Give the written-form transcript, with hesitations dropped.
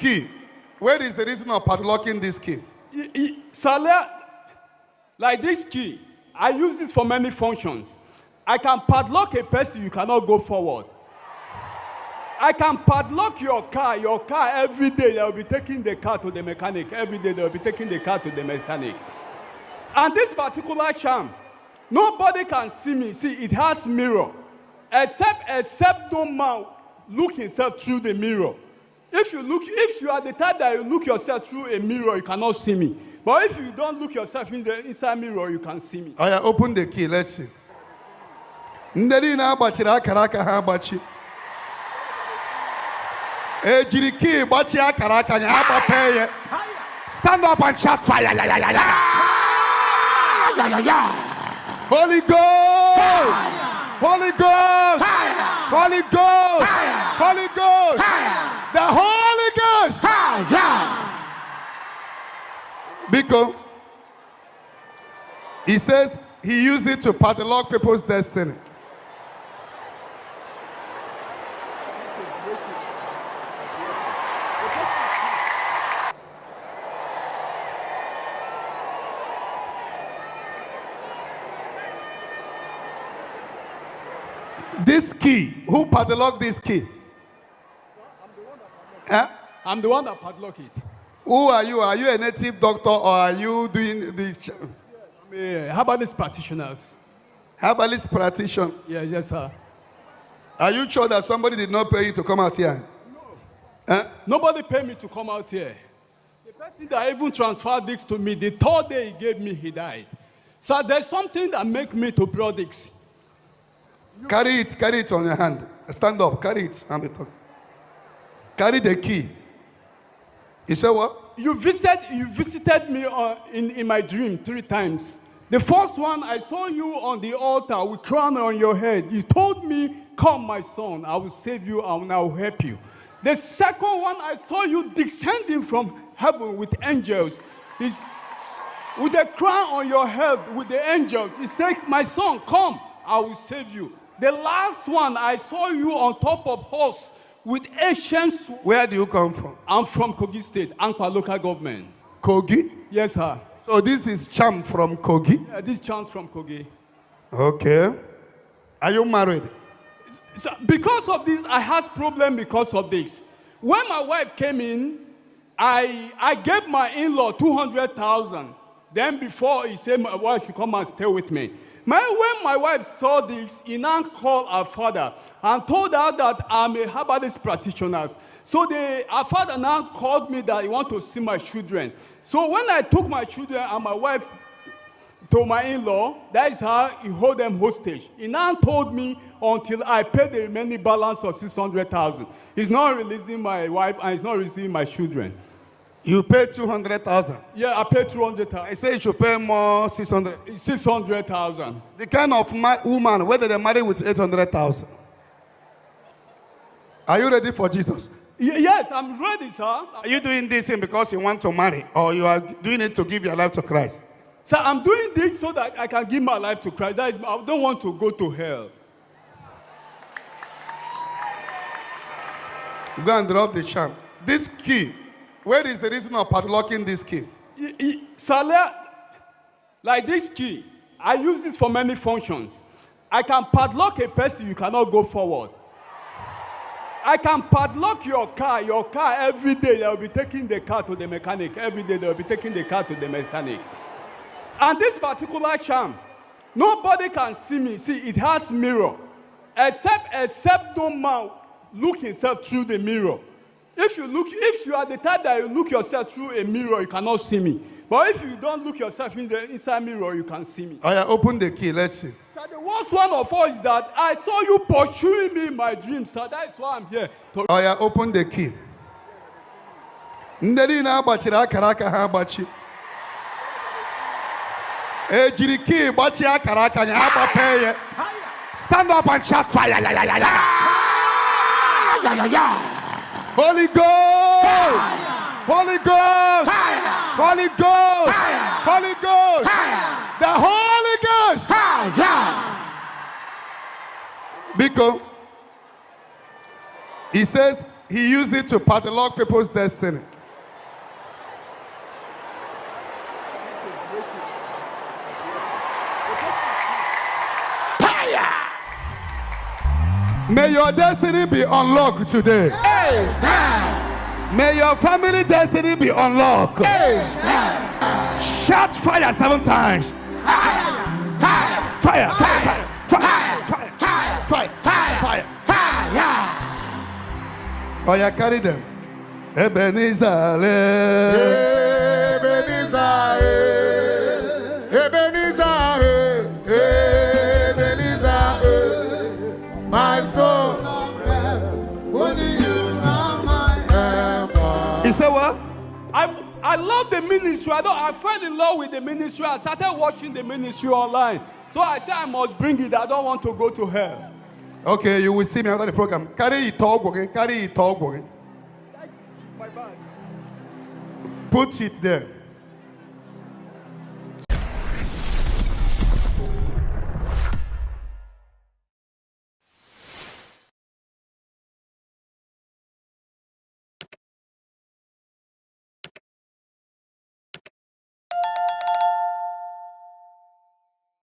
key. Where is the reason of padlocking this key? Sir, like this key, I use this for many functions. I can padlock a person, you cannot go forward. I can padlock your car every day. They will be taking the car to the mechanic. Every day they will be taking the car to the mechanic. And this particular charm, nobody can see me. See, it has mirror. Except no man look himself through the mirror. If you are the type that you look yourself through a mirror, you cannot see me. But if you don't look yourself in the inside mirror, you can see me. I open the key. Let's see. Stand up and shout fire. Holy Ghost! Holy Ghost! Holy Ghost! Holy Ghost! The Holy Ghost! Because he says he used it to padlock people's destiny. This key, who padlocked this key? I'm the one that padlock it. Who are you? Are you a native doctor or are you doing this? I'm a herbalist practitioners. Herbalist practitioner? Yes, sir. Are you sure that somebody did not pay you to come out here? No. Nobody paid me to come out here. The person that even transferred this to me, the third day he gave me, he died. So there's something that make me to bring this. Carry it on your hand. Stand up, carry it. Carry the key. You said what? You visited me in my dream 3 times. The first one, I saw you on the altar with crown on your head. You told me, come my son, I will save you and I will help you. The second one, I saw you descending from heaven with angels. With the crown on your head with the angels. He said, my son, come, I will save you. The last one, I saw you on top of horse with Asians. Where do you come from? I'm from Kogi State, Ankpa local government. Kogi? Yes, sir. So this is Cham from Kogi? Yeah, this Cham from Kogi. Okay. Are you married? So because of this, I had problem because of this. When my wife came in, I gave my in-law 200,000. Then before he said my wife should come and stay with me. When my wife saw this, he now called her father and told her that I'm a herbalist practitioner. So her father now called me that he want to see my children. So when I took my children and my wife to my in-law, that is how he hold them hostage. He now told me until I pay the remaining balance of 600,000. He's not releasing my wife and he's not releasing my children. You paid 200,000. Yeah, I paid 200,000. I say you should pay more 600. 600,000. The kind of woman, whether they marry with 800,000. Are you ready for Jesus? Yes, I'm ready, sir. Are you doing this thing because you want to marry, or you are doing it to give your life to Christ? Sir, I'm doing this so that I can give my life to Christ. I don't want to go to hell. Go and drop the charm. This key. Where is the reason of padlocking this key? Sir, like this key, I use this for many functions. I can padlock a person, you cannot go forward. I can padlock your car every day. They will be taking the car to the mechanic. Every day they will be taking the car to the mechanic. And this particular charm, nobody can see me. See, it has mirror. Except no man look himself through the mirror. If you are the type that you look yourself through a mirror, you cannot see me. But if you don't look yourself in the inside mirror, you can see me. I open the key. Let's see. Sir, the worst one of all is that I saw you pursuing me in my dreams. Sir, that's why I'm here. I open the key. Ndeli na abachi akaraka ha abachi. Ejiri key bachi akaraka nya abape. Stand up and shout fire. Holy Ghost! Fire! Holy Ghost! Fire! Holy Ghost! Fire! Holy Ghost! Fire! The Holy Ghost! Fire! Because he says he used it to padlock people's destiny. May your destiny be unlocked today. May your family destiny be unlocked. Shout fire 7 times. Fire, fire, fire, fire, fire, fire, fire, fire. Oh, yeah, carry them. Ebenezer, Ebenezer, Ebenezer, Ebenezer, my soul. Only you are my helper. He said what? I love the ministry. I fell in love with the ministry. I started watching the ministry online. So I said I must bring it. I don't want to go to hell. Okay, you will see me after the program. Carry it all, okay? Carry it all, okay? That's my bag. Put it there.